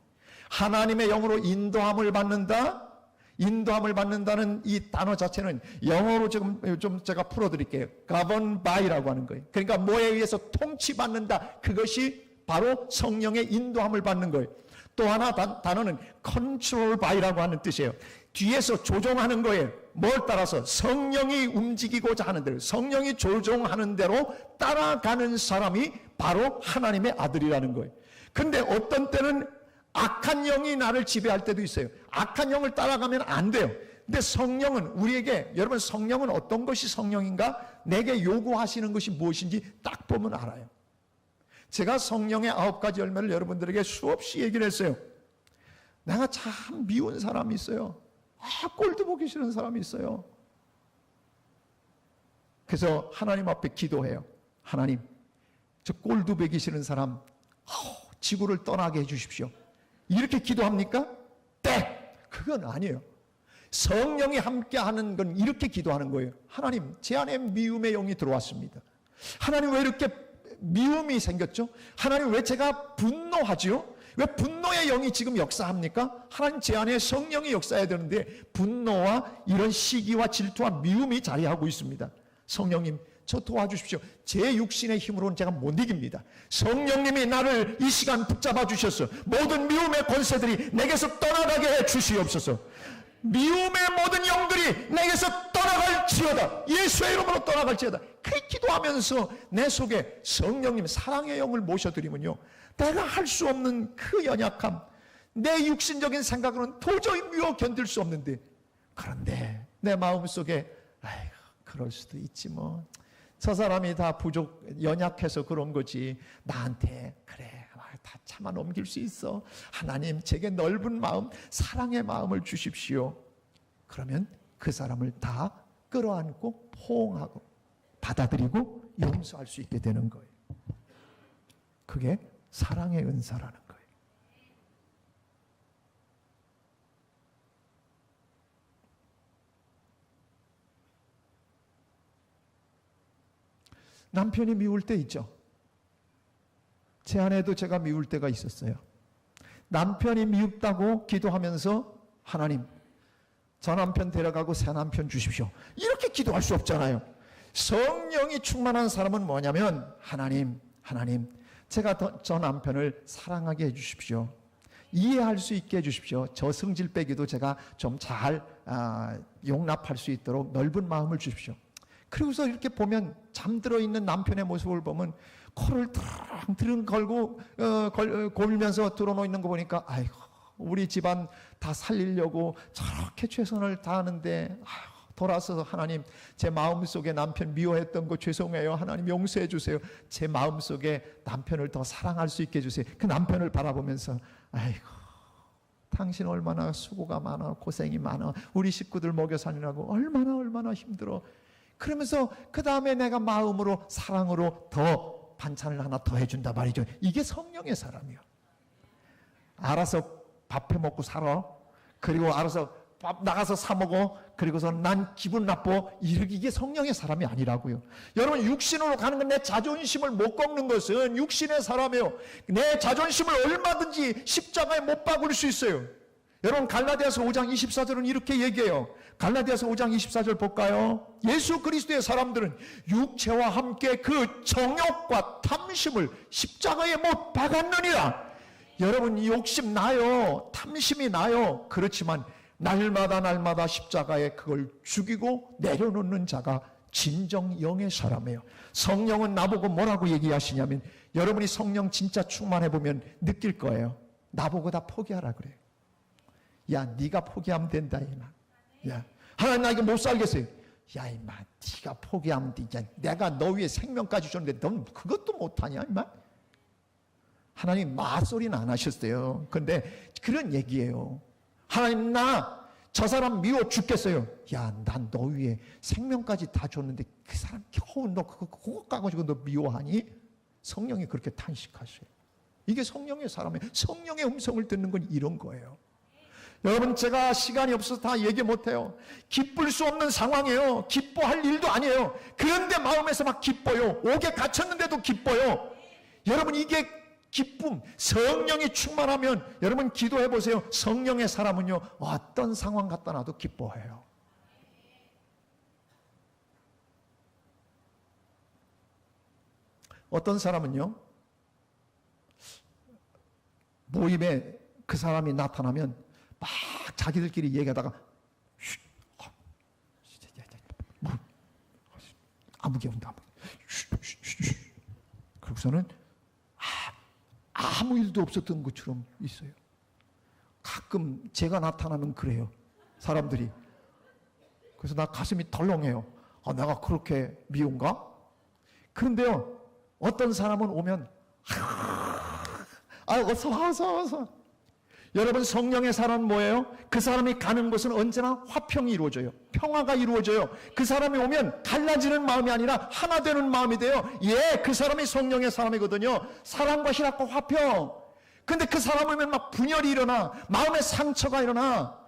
하나님의 영으로 인도함을 받는다. 인도함을 받는다는 이 단어 자체는 영어로 좀 제가 풀어드릴게요. govern by라고 하는 거예요. 그러니까 뭐에 의해서 통치받는다. 그것이 바로 성령의 인도함을 받는 거예요. 또 하나 단어는 control by라고 하는 뜻이에요. 뒤에서 조종하는 거예요. 뭘 따라서? 성령이 움직이고자 하는 대로, 성령이 조종하는 대로 따라가는 사람이 바로 하나님의 아들이라는 거예요. 근데 어떤 때는 악한 영이 나를 지배할 때도 있어요. 악한 영을 따라가면 안 돼요. 근데 성령은 우리에게, 여러분, 성령은 어떤 것이 성령인가? 내게 요구하시는 것이 무엇인지 딱 보면 알아요. 제가 성령의 9가지 열매를 여러분들에게 수없이 얘기를 했어요. 내가 참 미운 사람이 있어요. 꼴도 보기 싫은 사람이 있어요. 그래서 하나님 앞에 기도해요. 하나님, 저 꼴도 보기 싫은 사람 지구를 떠나게 해주십시오. 이렇게 기도합니까? 그건 아니에요. 성령이 함께하는 건 이렇게 기도하는 거예요. 하나님, 제 안에 미움의 영이 들어왔습니다. 하나님, 왜 이렇게 미움이 생겼죠? 하나님, 왜 제가 분노하지요? 왜 분노의 영이 지금 역사합니까? 하나님, 제 안에 성령이 역사해야 되는데 분노와 이런 시기와 질투와 미움이 자리하고 있습니다. 성령님, 저 도와주십시오. 제 육신의 힘으로는 제가 못 이깁니다. 성령님이 나를 이 시간 붙잡아 주셔서 모든 미움의 권세들이 내게서 떠나가게 해 주시옵소서. 미움의 모든 영들이 내게서 떠나갈지어다. 예수의 이름으로 떠나갈지어다. 그렇게 기도하면서 내 속에 성령님 사랑의 영을 모셔드리면요, 내가 할 수 없는 그 연약함, 내 육신적인 생각으로는 도저히 미워 견딜 수 없는데, 그런데 내 마음속에 아이고, 그럴 수도 있지 뭐, 저 사람이 다 연약해서 그런 거지, 나한테 그래 다 참아 넘길 수 있어. 하나님, 제게 넓은 마음, 사랑의 마음을 주십시오. 그러면 그 사람을 다 끌어안고 포옹하고 받아들이고 용서할 수 있게 되는 거예요. 그게 사랑의 은사라는 거예요. 남편이 미울 때 있죠. 제 아내도 제가 미울 때가 있었어요. 남편이 미흡다고 기도하면서 하나님, 저 남편 데려가고 새 남편 주십시오, 이렇게 기도할 수 없잖아요. 성령이 충만한 사람은 뭐냐면 하나님, 제가 저 남편을 사랑하게 해주십시오. 이해할 수 있게 해주십시오. 저 성질 빼기도 제가 좀 잘 용납할 수 있도록 넓은 마음을 주십시오. 그리고서 이렇게 보면 잠들어 있는 남편의 모습을 보면 코를 드릉 걸고 골면서 들어놓는 거 보니까 아이고, 우리 집안 다 살리려고 저렇게 최선을 다하는데, 돌아서서 하나님, 제 마음속에 남편 미워했던 거 죄송해요. 하나님 용서해 주세요. 제 마음속에 남편을 더 사랑할 수 있게 해주세요. 그 남편을 바라보면서 아이고, 당신 얼마나 수고가 많아, 고생이 많아, 우리 식구들 먹여 살리라고 얼마나 힘들어. 그러면서 그 다음에 내가 마음으로 사랑으로 더 반찬을 하나 더 해준다 말이죠. 이게 성령의 사람이요. 알아서 밥 해먹고 살아. 그리고 알아서 밥 나가서 사 먹어. 그리고서 난 기분 나빠. 이게 성령의 사람이 아니라고요. 여러분, 육신으로 가는 건, 내 자존심을 못 꺾는 것은 육신의 사람이에요. 내 자존심을 얼마든지 십자가에 못 박을 수 있어요. 여러분, 갈라디아서 5장 24절은 이렇게 얘기해요. 갈라디아서 5장 24절 볼까요? 예수 그리스도의 사람들은 육체와 함께 그 정욕과 탐심을 십자가에 못 박았느니라. 여러분, 욕심 나요. 탐심이 나요. 그렇지만 날마다 십자가에 그걸 죽이고 내려놓는 자가 진정 영의 사람이에요. 성령은 나보고 뭐라고 얘기하시냐면, 여러분이 성령 진짜 충만해보면 느낄 거예요. 나보고 다 포기하라 그래요. 야, 네가 포기하면 된다 이마. 야, 하나님, 나 이거 못 살겠어요. 야, 이마, 네가 포기하면 돼. 내가 너 위에 생명까지 줬는데 넌 그것도 못하냐 이마. 하나님 맞소리는 안 하셨어요. 그런데 그런 얘기예요. 하나님, 나 저 사람 미워 죽겠어요. 야, 난 너 위에 생명까지 다 줬는데 그 사람 겨우 너 그거 가지고 너 미워하니? 성령이 그렇게 탄식하셔요. 이게 성령의 사람이에요. 성령의 음성을 듣는 건 이런 거예요. 여러분, 제가 시간이 없어서 다 얘기 못해요. 기쁠 수 없는 상황이에요. 기뻐할 일도 아니에요. 그런데 마음에서 막 기뻐요. 옥에 갇혔는데도 기뻐요. 여러분, 이게 기쁨, 성령이 충만하면, 여러분 기도해 보세요. 성령의 사람은요, 어떤 상황 갖다 놔도 기뻐해요. 어떤 사람은요, 모임에 그 사람이 나타나면 막 자기들끼리 얘기하다가 아무개 온다. 그러고서는 아무 일도 없었던 것처럼 있어요. 가끔 제가 나타나면 그래요, 사람들이. 그래서 나 가슴이 덜렁해요. 내가 그렇게 미운가? 그런데요, 어떤 사람은 오면 어서. 여러분, 성령의 사람은 뭐예요? 그 사람이 가는 곳은 언제나 화평이 이루어져요. 평화가 이루어져요. 그 사람이 오면 갈라지는 마음이 아니라 하나 되는 마음이 돼요. 그 사람이 성령의 사람이거든요. 사랑과 희락과 화평. 근데 그 사람 오면 막 분열이 일어나, 마음의 상처가 일어나.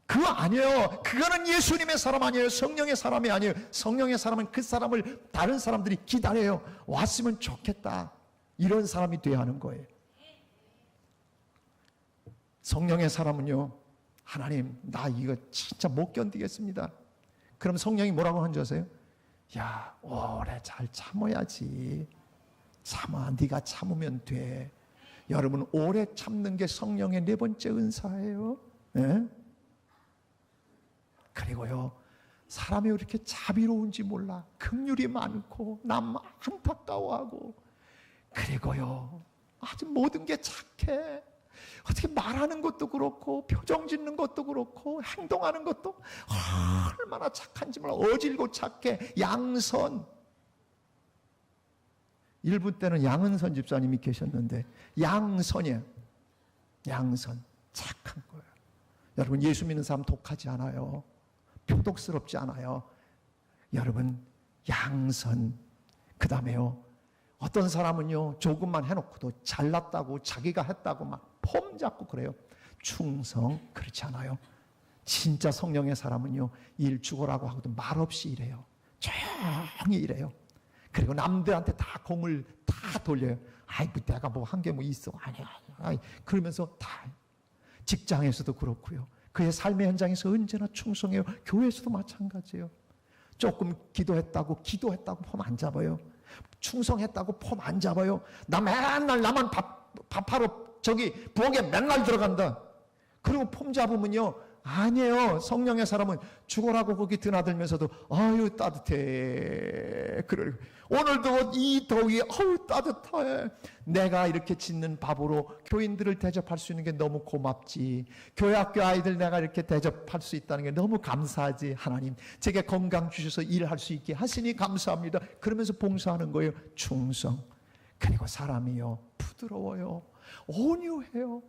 그거 아니에요. 그거는 예수님의 사람 아니에요. 성령의 사람이 아니에요. 성령의 사람은 그 사람을 다른 사람들이 기다려요. 왔으면 좋겠다. 이런 사람이 돼야 하는 거예요. 성령의 사람은요, 하나님, 나 이거 진짜 못 견디겠습니다. 그럼 성령이 뭐라고 하는 줄 아세요? 야, 오래 잘 참아야지. 참아, 네가 참으면 돼. 여러분, 오래 참는 게 성령의 네 번째 은사예요. 네? 그리고요, 사람이 왜 이렇게 자비로운지 몰라. 긍휼이 많고 남 안타까워하고, 그리고요 아주 모든 게 착해. 어떻게 말하는 것도 그렇고 표정 짓는 것도 그렇고 행동하는 것도 얼마나 착한지 몰라. 어질고 착해. 양선. 1부 때는 양은선 집사님이 계셨는데 양선이에요. 양선. 착한 거예요. 여러분, 예수 믿는 사람 독하지 않아요. 표독스럽지 않아요. 여러분, 양선. 그 다음에요, 어떤 사람은요 조금만 해놓고도 잘났다고 자기가 했다고 막 폼 잡고 그래요. 충성. 그렇지 않아요. 진짜 성령의 사람은요, 일 죽어라고 하고도 말없이 일해요. 조용히 일해요. 그리고 남들한테 다 공을 다 돌려요. 아이, 내가 뭐 한 게 뭐 있어. 아니야. 그러면서 다. 직장에서도 그렇고요. 그의 삶의 현장에서 언제나 충성해요. 교회에서도 마찬가지예요. 조금 기도했다고 폼 안 잡아요. 충성했다고 폼 안 잡아요. 나 맨날 나만 밥하러 저기 부엌에 맨날 들어간다. 그리고 폼 잡으면요, 아니에요. 성령의 사람은 죽어라고 거기 드나들면서도 아유 따뜻해. 그래. 오늘도 이 더위에 아유 따뜻해. 내가 이렇게 짓는 밥으로 교인들을 대접할 수 있는 게 너무 고맙지. 교회 학교 아이들 내가 이렇게 대접할 수 있다는 게 너무 감사하지. 하나님, 제게 건강 주셔서 일할 수 있게 하시니 감사합니다. 그러면서 봉사하는 거예요. 충성. 그리고 사람이요, 부드러워요. 온유해요.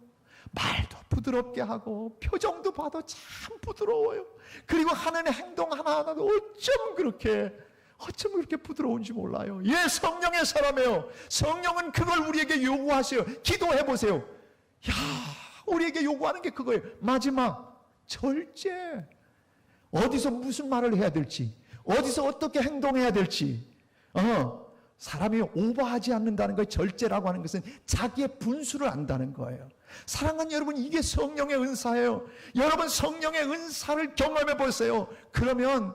말도 부드럽게 하고 표정도 봐도 참 부드러워요. 그리고 하는 행동 하나하나도 어쩜 그렇게 부드러운지 몰라요. 예, 성령의 사람이에요. 성령은 그걸 우리에게 요구하세요. 기도해 보세요. 야, 우리에게 요구하는 게 그거예요. 마지막 절제. 어디서 무슨 말을 해야 될지, 어디서 어떻게 행동해야 될지, 사람이 오버하지 않는다는 거예요. 절제라고 하는 것은 자기의 분수를 안다는 거예요. 사랑하는 여러분, 이게 성령의 은사예요. 여러분, 성령의 은사를 경험해 보세요. 그러면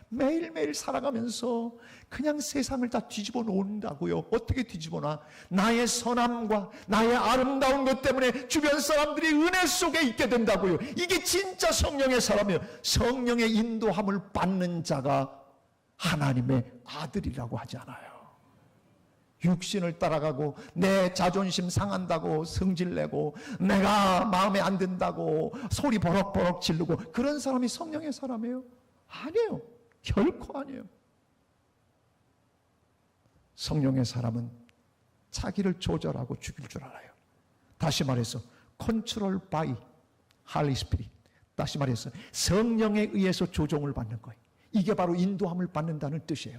매일매일 살아가면서 그냥 세상을 다 뒤집어 놓는다고요. 어떻게 뒤집어 놔? 나의 선함과 나의 아름다운 것 때문에 주변 사람들이 은혜 속에 있게 된다고요. 이게 진짜 성령의 사람이에요. 성령의 인도함을 받는 자가 하나님의 아들이라고 하지 않아요. 육신을 따라가고 내 자존심 상한다고 성질내고 내가 마음에 안 든다고 소리 버럭버럭 지르고 그런 사람이 성령의 사람이에요? 아니에요. 결코 아니에요. 성령의 사람은 자기를 조절하고 죽일 줄 알아요. 다시 말해서 control by Holy Spirit. 다시 말해서 성령에 의해서 조종을 받는 거예요. 이게 바로 인도함을 받는다는 뜻이에요.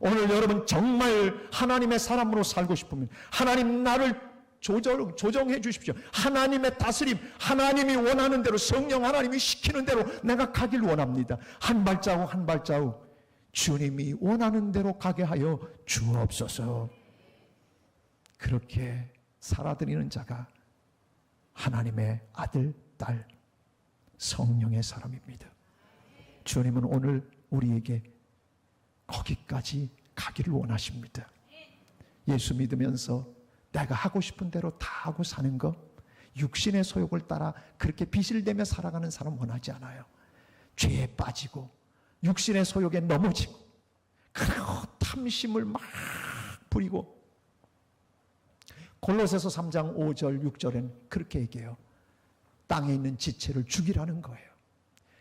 오늘 여러분 정말 하나님의 사람으로 살고 싶으면 하나님 나를 조정해 주십시오. 하나님의 다스림, 하나님이 원하는 대로, 성령 하나님이 시키는 대로 내가 가길 원합니다. 한 발자국 한 발자국 주님이 원하는 대로 가게 하여 주옵소서. 그렇게 살아드리는 자가 하나님의 아들, 딸, 성령의 사람입니다. 주님은 오늘 우리에게 거기까지 가기를 원하십니다. 예수 믿으면서 내가 하고 싶은 대로 다 하고 사는 거, 육신의 소욕을 따라 그렇게 빚을 내며 살아가는 사람 원하지 않아요. 죄에 빠지고 육신의 소욕에 넘어지고 그리고 탐심을 막 부리고. 골로새서 3장 5절 6절엔 그렇게 얘기해요. 땅에 있는 지체를 죽이라는 거예요.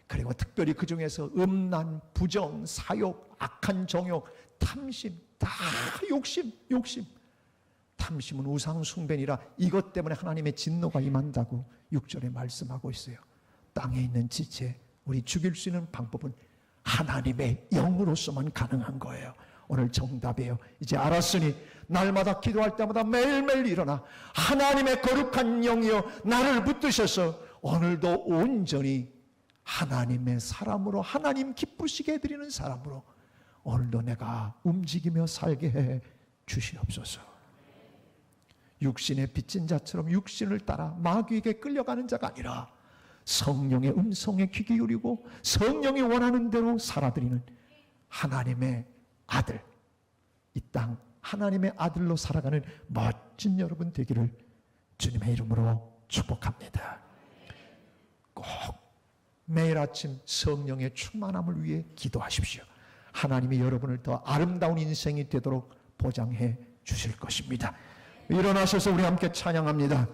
그리고 특별히 그 중에서 음란, 부정, 사욕, 악한 정욕, 탐심, 다 욕심. 탐심은 우상 숭배니라. 이것 때문에 하나님의 진노가 임한다고 6절에 말씀하고 있어요. 땅에 있는 지체, 우리 죽일 수 있는 방법은 하나님의 영으로서만 가능한 거예요. 오늘 정답이에요. 이제 알았으니 날마다 기도할 때마다 매일매일 일어나 하나님의 거룩한 영이여 나를 붙드셔서 오늘도 온전히 하나님의 사람으로, 하나님 기쁘시게 해드리는 사람으로 오늘도 내가 움직이며 살게 해 주시옵소서. 육신에 빚진 자처럼 육신을 따라 마귀에게 끌려가는 자가 아니라 성령의 음성에 귀 기울이고 성령이 원하는 대로 살아드리는 하나님의 아들, 이 땅 하나님의 아들로 살아가는 멋진 여러분 되기를 주님의 이름으로 축복합니다. 꼭 매일 아침 성령의 충만함을 위해 기도하십시오. 하나님이 여러분을 더 아름다운 인생이 되도록 보장해 주실 것입니다. 일어나셔서 우리 함께 찬양합니다.